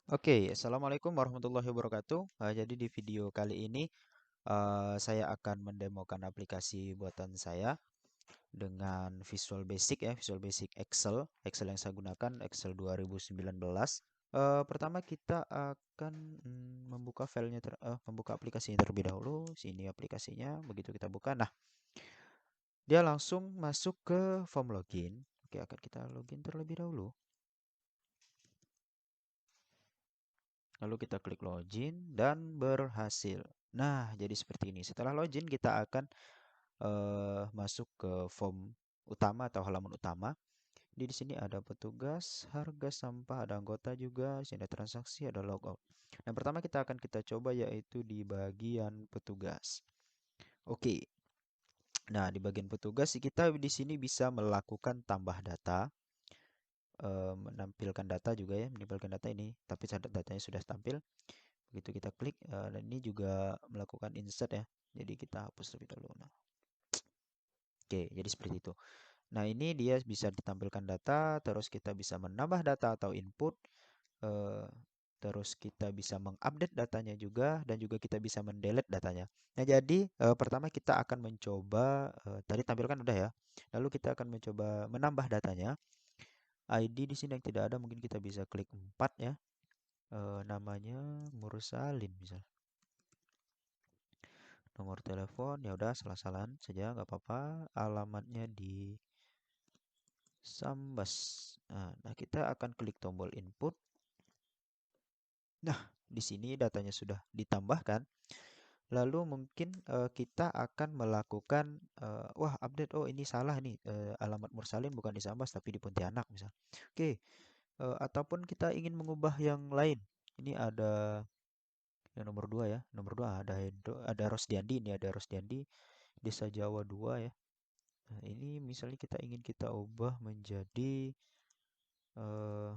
Oke, Assalamualaikum warahmatullahi wabarakatuh. Jadi di video kali ini saya akan mendemokan aplikasi buatan saya dengan Visual Basic ya, Visual Basic Excel. Excel yang saya gunakan Excel 2019. Pertama kita akan membuka aplikasinya terlebih dahulu. Sini aplikasinya, begitu kita buka. Nah, dia langsung masuk ke form login. Oke, akan kita login terlebih dahulu. Lalu kita klik login dan berhasil. Nah, jadi seperti ini. Setelah login, kita akan masuk ke form utama atau halaman utama. Di sini ada petugas, harga sampah, ada anggota juga, di sini ada transaksi, ada logout. Yang pertama kita coba yaitu di bagian petugas. Oke. Nah, di bagian petugas kita di sini bisa melakukan tambah data, menampilkan data juga ya, menampilkan data ini, tapi datanya sudah tampil. Begitu kita klik, dan ini juga melakukan insert ya. Jadi kita hapus lebih dahulu. Nah, oke, jadi seperti itu. Nah, ini dia bisa ditampilkan data, terus kita bisa menambah data atau input, eh, terus kita bisa mengupdate datanya juga, dan juga kita bisa mendelete datanya. Nah, jadi pertama kita akan mencoba, tadi tampilkan udah ya. Lalu kita akan mencoba menambah datanya. ID di sini yang tidak ada, mungkin kita bisa klik 4 ya. Namanya Mursalin misalnya. Nomor telepon ya udah salah-salahan saja nggak apa-apa. Alamatnya di Sambas. Nah, kita akan klik tombol input. Nah, di sini datanya sudah ditambahkan. Lalu mungkin kita akan melakukan wah update, oh ini salah nih, alamat Mursalin bukan di Sambas tapi di Pontianak misal. Oke, ataupun kita ingin mengubah yang lain. Ini ada yang nomor 2 ya. Nomor 2 ada Rosdiandi, ini ada Rosdiandi Desa Jawa 2 ya. Nah, ini misalnya kita ubah menjadi eh,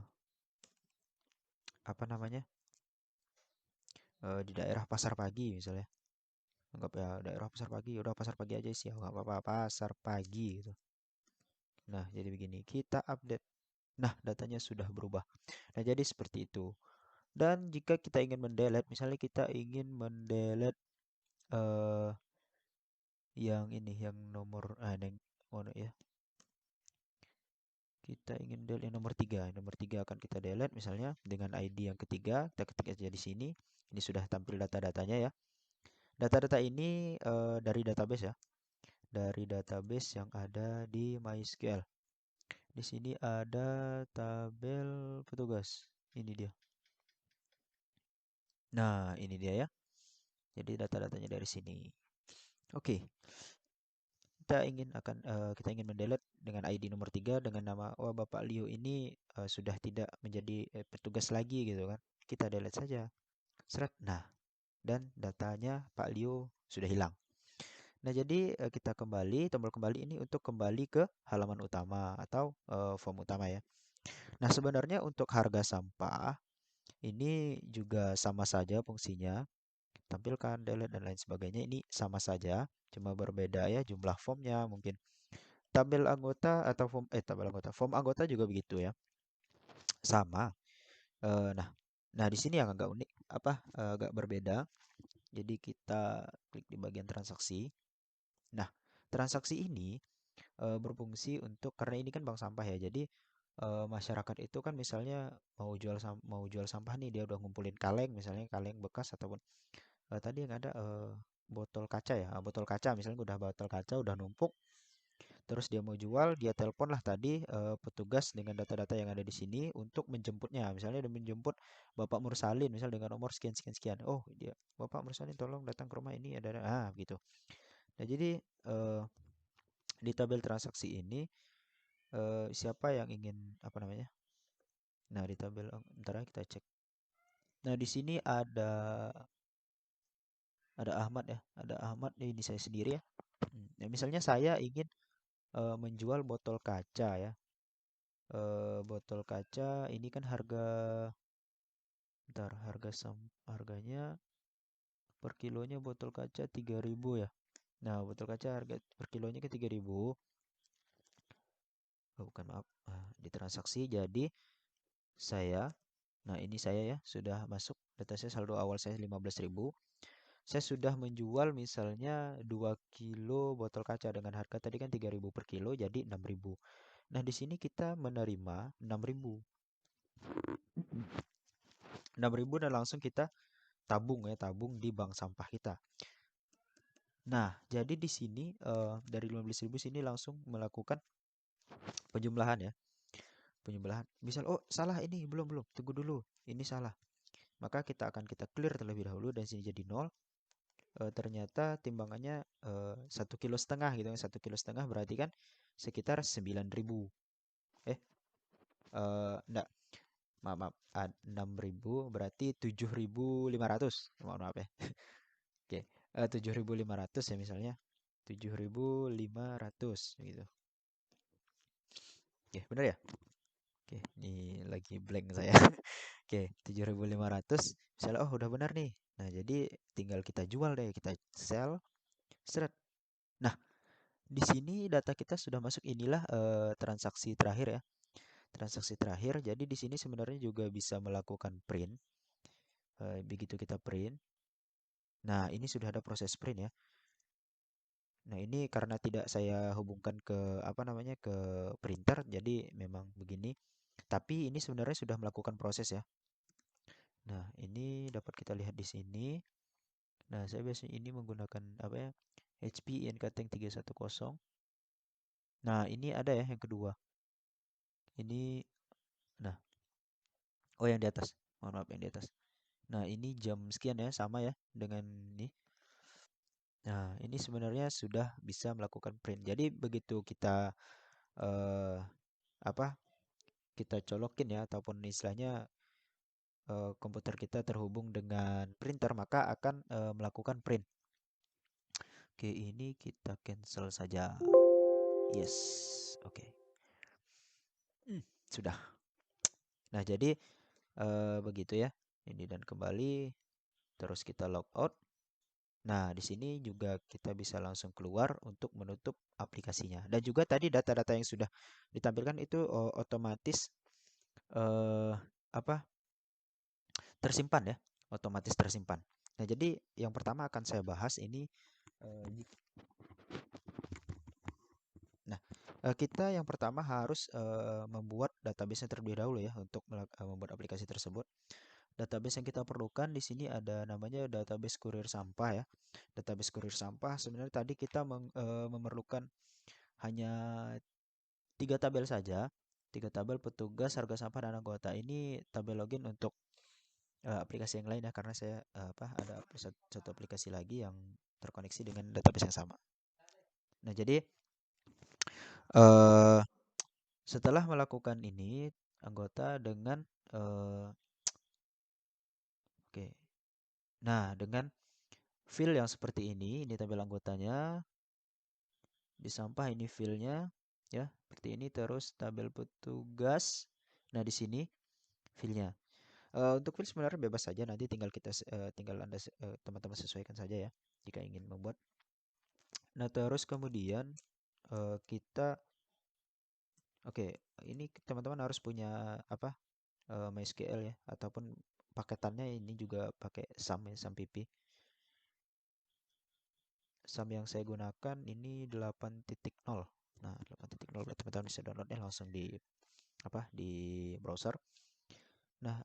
apa namanya? Di daerah Pasar Pagi misalnya. Anggap ya daerah Pasar Pagi, udah Pasar Pagi aja sih, nggak apa-apa Pasar Pagi gitu. Nah, jadi begini, kita update. Nah, datanya sudah berubah. Nah, jadi seperti itu. Dan jika kita ingin mendelete, misalnya kita ingin mendelete eh yang ini, yang nomor yang oh, ya, kita ingin delete yang nomor 3. Nomor 3 akan kita delete misalnya dengan ID yang ketiga, kita ketik aja di sini. Ini sudah tampil data-datanya ya. Data-data ini dari database ya, dari database yang ada di MySQL. Di sini ada tabel petugas. Ini dia. Nah, ini dia ya. Jadi data-datanya dari sini. Oke, kita ingin mendelete dengan ID nomor 3 dengan nama Bapak Leo ini sudah tidak menjadi petugas lagi gitu kan. Kita delete saja. Seret. Nah, dan datanya Pak Leo sudah hilang. Nah, jadi kita kembali, tombol kembali ini untuk kembali ke halaman utama atau form utama ya. Nah, sebenarnya untuk harga sampah ini juga sama saja fungsinya, tampilkan, delete, dan lain sebagainya. Ini sama saja, cuma berbeda ya jumlah formnya mungkin. Tabel anggota atau form anggota juga begitu ya, sama. Nah, di sini yang agak unik, agak berbeda. Jadi kita klik di bagian transaksi. Nah, transaksi ini berfungsi untuk, karena ini kan bank sampah ya. Jadi masyarakat itu kan misalnya mau jual sampah nih, dia udah ngumpulin kaleng misalnya, kaleng bekas ataupun tadi yang ada botol kaca ya. Botol kaca misalnya, udah botol kaca udah numpuk, terus dia mau jual, dia telepon lah tadi petugas dengan data-data yang ada di sini untuk menjemputnya. Misalnya dia menjemput Bapak Mursalin misal dengan nomor sekian sekian sekian. Oh, dia Bapak Mursalin tolong datang ke rumah ini, gitu. Nah, jadi eh, di tabel transaksi ini siapa yang ingin apa namanya? Nah, di tabel bentar ya, kita cek. Nah, di sini ada Ahmad ya. Ada Ahmad, ini saya sendiri ya. Ya, misalnya saya ingin menjual botol kaca ya. Botol kaca ini kan bentar, harganya per kilonya botol kaca 3.000 ya. Nah, botol kaca harga per kilonya ke 3.000. Oh, bukan, maaf. Di transaksi, jadi saya Nah, ini saya ya sudah masuk data saya saldo awal saya 15.000. Saya sudah menjual misalnya 2 kilo botol kaca dengan harga tadi kan 3.000 per kilo jadi 6.000. Nah, di sini kita menerima 6.000. 6.000 dan langsung kita tabung ya, tabung di bank sampah kita. Nah, jadi di sini dari 15.000 sini langsung melakukan penjumlahan ya. Penjumlahan. Misal, oh salah ini, belum, belum, tunggu dulu. Ini salah. Maka kita clear terlebih dahulu dan sini jadi nol. Ternyata timbangannya 1,5 kilo gitu kan. 1,5 kilo berarti kan sekitar 9.000. Eh, enggak. Maaf, maaf. 6.000 berarti 7.500. Mohon maaf ya. Oke, 7.500 ya misalnya. 7.500 gitu. Oke, benar ya? Oke, ini lagi blank saya. Oke, 7.500. Misalnya, oh udah benar nih. Nah, jadi tinggal kita jual deh, kita sell, seret. Nah, di sini data kita sudah masuk inilah transaksi terakhir ya. Transaksi terakhir. Jadi di sini sebenarnya juga bisa melakukan print. Begitu kita print. Nah, ini sudah ada proses print ya. Nah, ini karena tidak saya hubungkan ke apa namanya ke printer, jadi memang begini. Tapi ini sebenarnya sudah melakukan proses ya. Nah, ini dapat kita lihat di sini. Nah, saya biasanya ini menggunakan apa ya? HP Inkatank 310. Nah, ini ada ya yang kedua. Ini nah, oh yang di atas. Mohon maaf yang di atas. Nah, ini jam sekian ya, sama ya dengan ini. Nah, ini sebenarnya sudah bisa melakukan print. Jadi begitu kita eh, apa? Kita colokin ya ataupun istilahnya komputer kita terhubung dengan printer maka akan melakukan print. Oke, ini kita cancel saja. Yes, oke. Sudah. Nah, jadi begitu ya. Ini dan kembali terus kita log out. Nah, di sini juga kita bisa langsung keluar untuk menutup aplikasinya. Dan juga tadi data-data yang sudah ditampilkan itu otomatis eh apa? Tersimpan ya, otomatis tersimpan. Nah, jadi yang pertama akan saya bahas ini eh, nah, kita yang pertama harus membuat database terlebih dahulu ya untuk membuat aplikasi tersebut. Database yang kita perlukan di sini ada namanya database kurir sampah ya. Database kurir sampah sebenarnya tadi kita memerlukan hanya 3 tabel saja. 3 tabel petugas, harga sampah dan anggota. Ini tabel login untuk aplikasi yang lain ya karena saya ada satu aplikasi lagi yang terkoneksi dengan database yang sama. Nah, jadi eh setelah melakukan ini anggota dengan oke. Nah, dengan field yang seperti ini tabel anggotanya, di sampah ini fieldnya ya, seperti ini terus tabel petugas. Nah, di sini fieldnya. Untuk field sebenarnya bebas saja nanti tinggal tinggal Anda teman-teman sesuaikan saja ya jika ingin membuat. Nah, terus kemudian kita oke, ini teman-teman harus punya apa? MySQL ya ataupun paketannya ini juga pakai SAM ya, SAM PP. SAM yang saya gunakan ini 8.0. Nah, 8.0 berarti teman-teman bisa downloadnya langsung di apa? Di browser. Nah,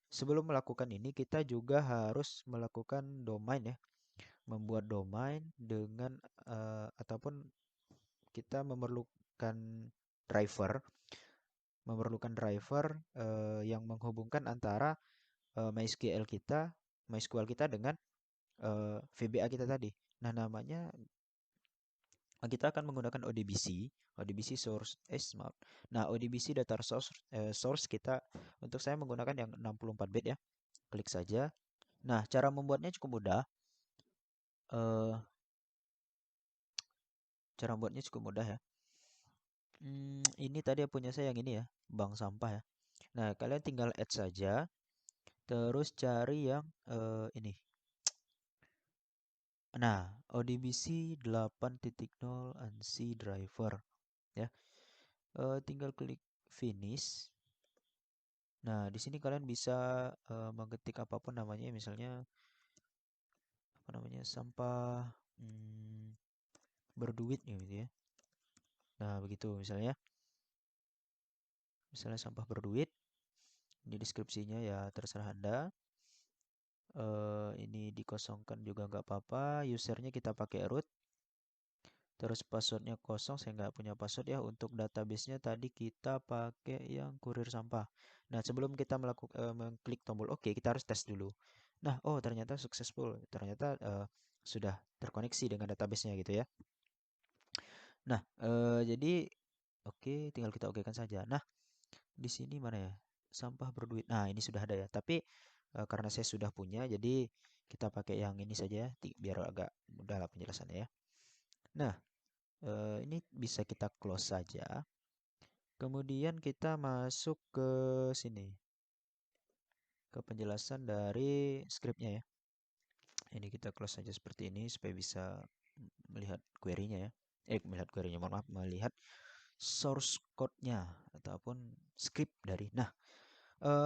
sebelum melakukan ini kita juga harus melakukan domain ya. Membuat domain dengan ataupun kita driver memerlukan driver yang menghubungkan antara MySQL kita dengan VBA kita tadi. Nah, namanya kita akan menggunakan ODBC source maaf. Nah, ODBC data source kita untuk saya menggunakan yang 64 bit ya. Klik saja. Nah, cara membuatnya cukup mudah. Eh, cara membuatnya cukup mudah ya. Ini tadi punya saya yang ini ya, bank sampah ya. Nah, kalian tinggal add saja, terus cari yang ini. Nah, ODBC 8.0 ANSI driver ya. Tinggal klik finish. Nah, di sini kalian bisa mengetik apapun namanya, misalnya apa namanya sampah berduit gitu ya. Nah, begitu misalnya sampah berduit. Ini deskripsinya ya terserah Anda. Ini dikosongkan juga nggak apa-apa. Usernya kita pakai root. Terus passwordnya kosong, saya nggak punya password ya. Untuk databasenya tadi kita pakai yang kurir sampah. Nah, sebelum kita mengklik tombol OK, kita harus tes dulu. Nah, oh ternyata successful. Ternyata sudah terkoneksi dengan databasenya gitu ya. Nah, jadi oke, tinggal kita okekan saja. Nah, di sini mana ya? Sampah berduit. Nah, ini sudah ada ya. Tapi karena saya sudah punya, jadi kita pakai yang ini saja, biar agak mudah lah penjelasannya ya. Nah, ini bisa kita close saja. Kemudian kita masuk ke sini, ke penjelasan dari scriptnya ya. Ini kita close saja seperti ini supaya bisa melihat query-nya ya. Melihat query-nya, mohon maaf, melihat source code-nya ataupun script dari. Nah,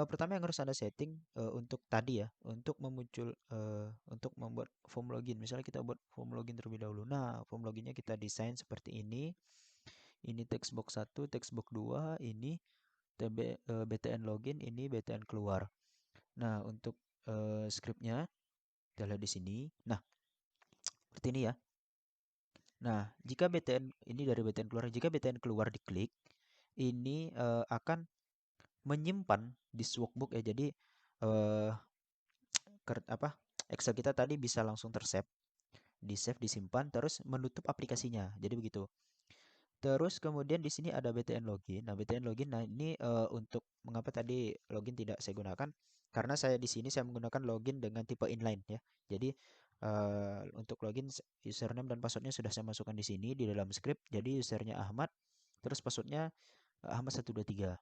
pertama yang harus Anda setting untuk tadi ya, untuk membuat form login. Misalnya kita buat form login terlebih dahulu. Nah, form loginnya kita desain seperti ini. Ini text box 1, text box 2, ini BTN login, ini BTN keluar. Nah, untuk scriptnya kita lihat di sini. Nah, seperti ini ya. Nah, jika BTN ini dari BTN keluar, jika BTN keluar diklik, ini akan menyimpan di workbook ya. Jadi eh, apa Excel kita tadi bisa langsung tersave, di save, disimpan, terus menutup aplikasinya. Jadi begitu. Terus kemudian di sini ada BTN login. Nah, BTN login, nah ini untuk mengapa tadi login tidak saya gunakan? Karena saya di sini saya menggunakan login dengan tipe inline ya. Jadi untuk login username dan passwordnya sudah saya masukkan di sini di dalam script. Jadi usernya Ahmad, terus passwordnya Ahmad 123.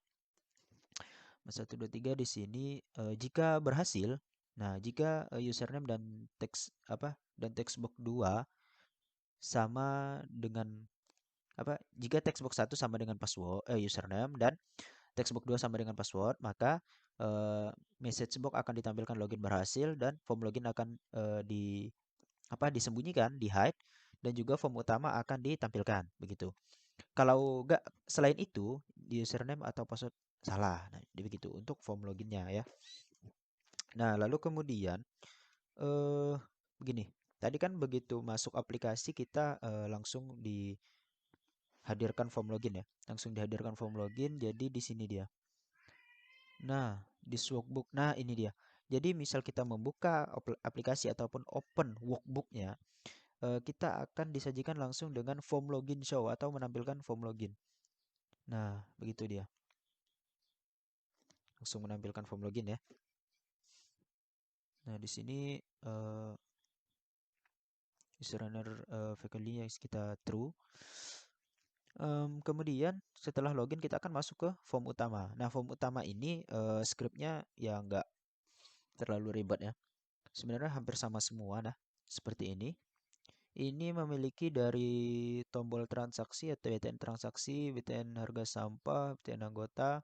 Ahmad 123 di sini jika berhasil, nah jika username dan text box 2 sama dengan jika text box 1 sama dengan password username dan text box 2 sama dengan password, maka message box akan ditampilkan login berhasil dan form login akan disembunyikan, di hide, dan juga form utama akan ditampilkan begitu. Kalau enggak selain itu di username atau password salah. Nah, jadi begitu untuk form loginnya ya. Nah, lalu kemudian eh begini. Tadi kan begitu masuk aplikasi kita langsung dihadirkan form login ya. Langsung dihadirkan form login. Jadi di sini dia. Nah, di workbook. Nah, ini dia. Jadi misal kita membuka aplikasi ataupun open workbooknya, kita akan disajikan langsung dengan form login show atau menampilkan form login. Nah, begitu dia. Langsung menampilkan form login ya. Nah, di sini user runner faculty yang kita true. Kemudian setelah login kita akan masuk ke form utama. Nah, form utama ini scriptnya ya nggak terlalu ribet ya. Sebenarnya hampir sama semua. Nah, seperti ini. Ini memiliki dari tombol transaksi atau BTN transaksi, BTN harga sampah, BTN anggota.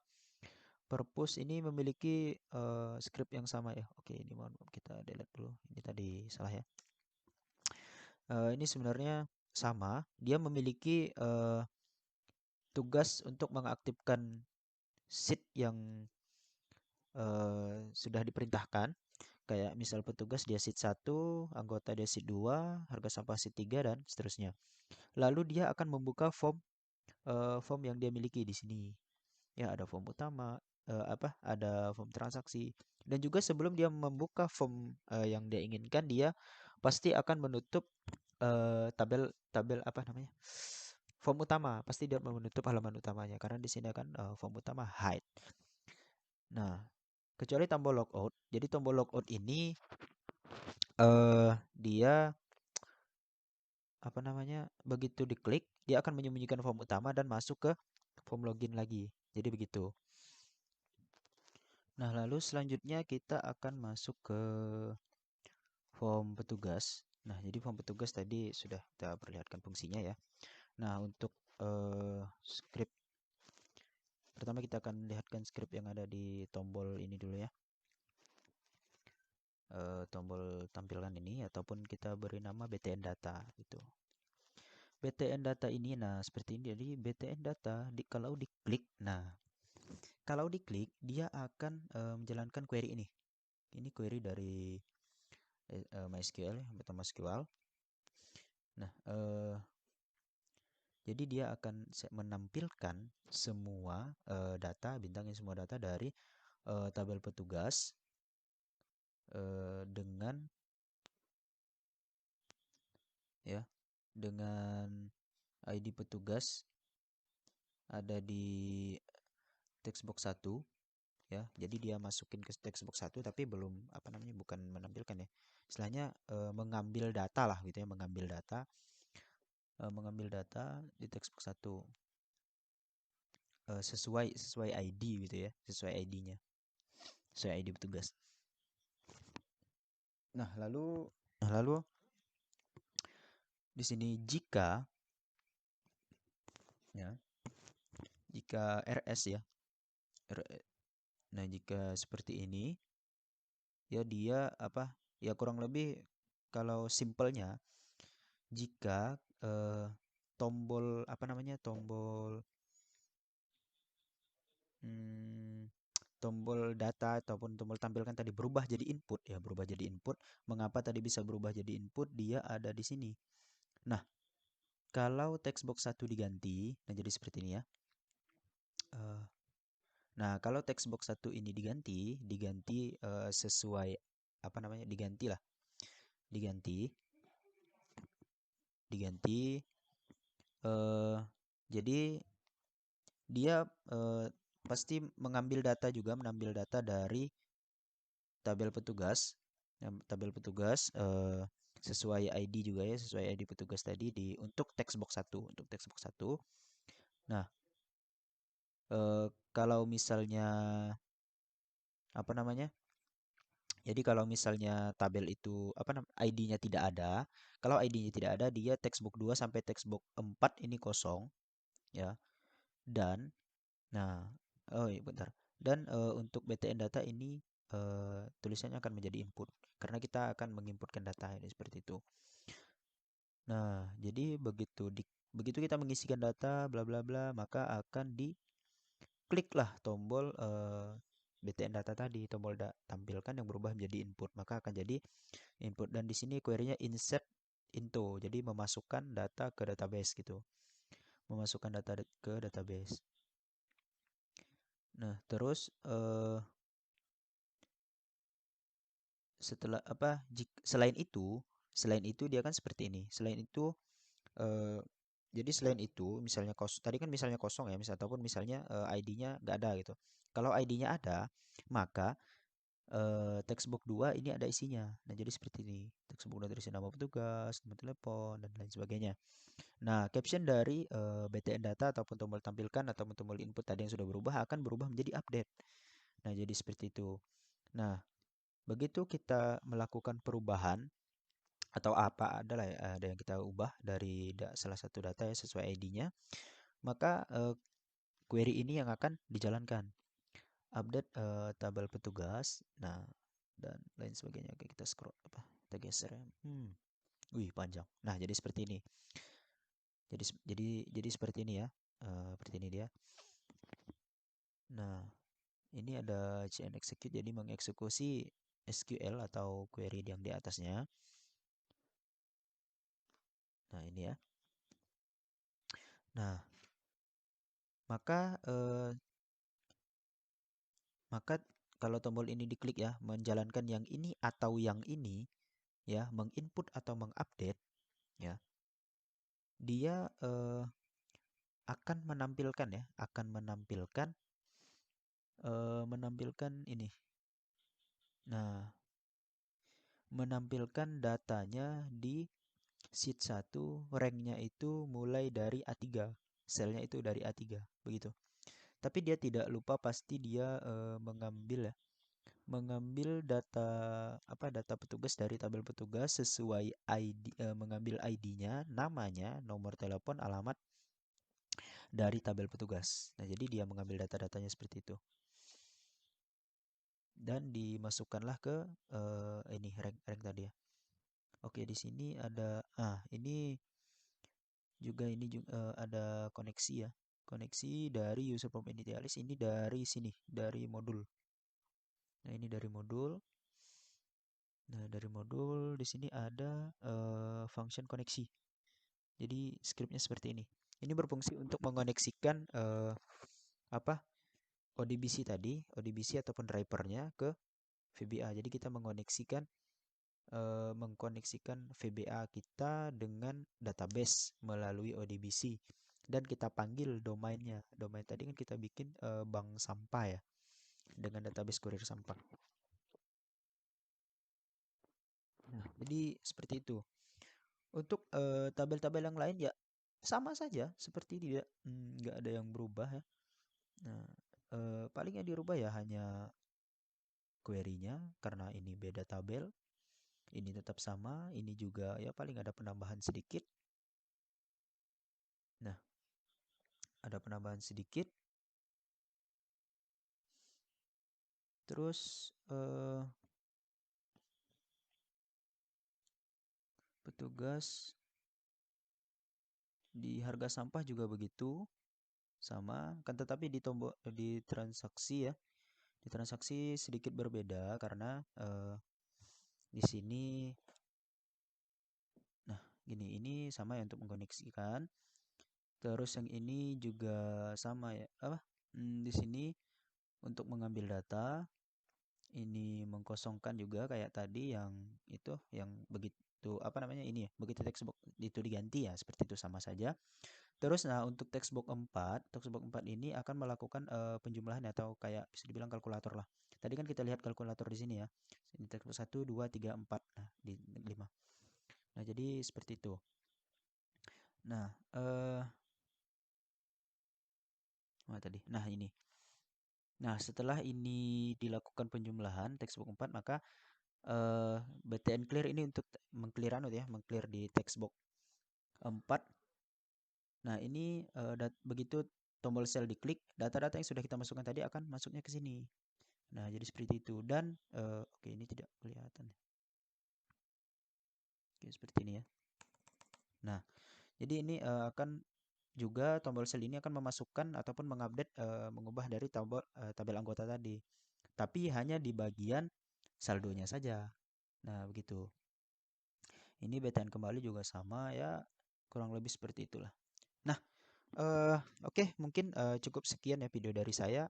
Purpose ini memiliki script yang sama ya. Oke, ini mohon maaf kita delete dulu. Ini tadi salah ya. Ini sebenarnya sama. Dia memiliki tugas untuk mengaktifkan sheet yang sudah diperintahkan. Kayak misal petugas dia sheet 1, anggota dia sheet 2, harga sampah sheet 3 dan seterusnya. Lalu dia akan membuka form yang dia miliki di sini. Ya, ada form utama, ada form transaksi. Dan juga sebelum dia membuka form yang dia inginkan, dia pasti akan menutup tabel tabel apa namanya? Form utama. Pasti dia menutup halaman utamanya karena di sini akan form utama hide. Nah, kecuali tombol logout. Jadi tombol logout ini dia apa namanya? Begitu diklik, dia akan menyembunyikan form utama dan masuk ke form login lagi. Jadi begitu. Nah, lalu selanjutnya kita akan masuk ke form petugas. Nah, jadi form petugas tadi sudah kita perlihatkan fungsinya ya. Nah, untuk script Pertama kita akan lihatkan script yang ada di tombol ini dulu ya. Tombol tampilan ini ataupun kita beri nama btn data gitu. BTN data ini nah seperti ini. Jadi BTN data kalau diklik, nah kalau diklik dia akan menjalankan query ini. Ini query dari MySQL ya, MetaMySQL. Nah, jadi dia akan menampilkan semua data bintangnya, semua data dari tabel petugas dengan ya dengan ID petugas ada di text box 1 ya. Jadi dia masukin ke text box 1 tapi belum apa namanya, bukan menampilkan ya. Istilahnya mengambil data lah gitu ya, mengambil data di text box 1 sesuai ID gitu ya, sesuai ID-nya, sesuai ID petugas. Nah, lalu di sini ya, jika RS ya. Nah, jika seperti ini ya dia apa? Ya kurang lebih kalau simpelnya jika tombol apa namanya? Hmm, tombol data ataupun tombol tampilkan tadi berubah jadi input ya, berubah jadi input. Mengapa tadi bisa berubah jadi input? Dia ada di sini. Nah, kalau text box 1 diganti, nah jadi seperti ini ya. Eh, Nah, kalau text box 1 ini diganti sesuai apa namanya? Diganti, diganti eh jadi dia pasti mengambil data dari tabel petugas. Tabel petugas sesuai ID juga ya, sesuai ID petugas tadi untuk text box 1, untuk text box 1. Nah, kalau misalnya apa namanya? Jadi kalau misalnya tabel itu apa namanya ID-nya tidak ada, kalau ID-nya tidak ada dia textbook 2 sampai textbook 4 ini kosong ya. Dan nah, oh iya bentar. Dan untuk BTN data ini tulisannya akan menjadi input karena kita akan menginputkan data ini seperti itu. Nah, jadi begitu kita mengisikan data bla bla bla maka akan dikliklah tombol BTN data tadi, tombol tampilkan yang berubah menjadi input, maka akan jadi input. Dan di sini query-nya insert into, jadi memasukkan data ke database gitu, memasukkan data ke database. Nah, terus setelah apa selain itu dia kan seperti ini. Selain itu eh, jadi selain itu misalnya tadi kan misalnya kosong ya, ataupun misalnya ID-nya nggak ada gitu. Kalau ID-nya ada, maka textbook 2 ini ada isinya. Nah, jadi seperti ini. Textbook 2 terisi nama petugas, nomor telepon, dan lain sebagainya. Nah, caption dari BTN data ataupun tombol tampilkan atau tombol input tadi yang sudah berubah akan berubah menjadi update. Nah, jadi seperti itu. Nah, begitu kita melakukan perubahan atau apa adalah ada yang kita ubah dari salah satu data ya sesuai ID-nya, maka query ini yang akan dijalankan. Update tabel petugas. Nah, dan lain sebagainya. Oke, kita scroll apa? Kita geser ya. Wih, panjang. Nah, jadi seperti ini. Jadi seperti ini ya. Seperti ini dia. Nah, ini ada cn execute jadi mengeksekusi SQL atau query yang di atasnya. Nah, ini ya. Nah, maka maka kalau tombol ini diklik ya, menjalankan yang ini atau yang ini ya, menginput atau mengupdate ya, dia akan menampilkan ya, akan menampilkan ini. Nah, menampilkan datanya di sheet 1, ranknya itu mulai dari A3, selnya itu dari A3 begitu. Tapi dia tidak lupa pasti dia mengambil data data petugas dari tabel petugas sesuai ID, mengambil ID-nya, namanya, nomor telepon, alamat, dari tabel petugas. Nah, jadi dia mengambil data-datanya seperti itu dan dimasukkanlah ke ini rank tadi ya. Oke, di sini ada ini juga ada koneksi ya. Koneksi dari user from initialis ini dari sini, dari modul. Nah, ini dari modul. Nah, dari modul di sini ada function koneksi. Jadi scriptnya seperti ini. Ini berfungsi untuk mengoneksikan apa ODBC tadi, ODBC ataupun drivernya ke VBA. Jadi kita mengkoneksikan VBA kita dengan database melalui ODBC dan kita panggil domainnya. Domain tadi kan kita bikin bank sampah ya dengan database kurir sampah. Nah, jadi seperti itu. Untuk tabel-tabel yang lain ya sama saja seperti tidak nggak ada yang berubah ya. Nah, paling yang dirubah ya hanya query-nya karena ini beda tabel. Ini tetap sama, ini juga ya paling ada penambahan sedikit. Nah, ada penambahan sedikit. Terus petugas di harga sampah juga begitu sama kan, tetapi di tombol di transaksi ya, di transaksi sedikit berbeda karena di sini nah gini ini sama ya untuk mengkoneksikan. Terus yang ini juga sama ya apa di sini untuk mengambil data, ini mengkosongkan juga kayak tadi yang itu yang begitu apa namanya ini ya begitu text box itu diganti ya seperti itu sama saja. Terus nah untuk text box 4 ini akan melakukan penjumlahan atau kayak bisa dibilang kalkulator lah. Tadi kan kita lihat kalkulator di sini ya. Ini text box 1 2 3 4. Nah, di 5. Nah, jadi seperti itu. Nah, tadi. Nah, ini. Nah, setelah ini dilakukan penjumlahan text box 4 maka btn clear ini untuk mengclear anu ya, mengclear di text box 4. Nah, ini begitu tombol sel diklik, data-data yang sudah kita masukkan tadi akan masuknya ke sini. Nah, jadi seperti itu. Dan oke, ini tidak kelihatan. Oke, seperti ini ya. Nah, jadi ini akan juga tombol sel ini akan memasukkan ataupun mengupdate mengubah dari tabel anggota tadi. Tapi hanya di bagian saldonya saja. Nah, begitu. Ini BTN kembali juga sama ya, kurang lebih seperti itulah. Nah, oke, mungkin cukup sekian ya video dari saya.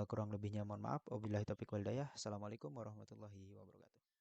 Kurang lebihnya mohon maaf. Wabillahi taufiq wal hidayah. Assalamualaikum warahmatullahi wabarakatuh.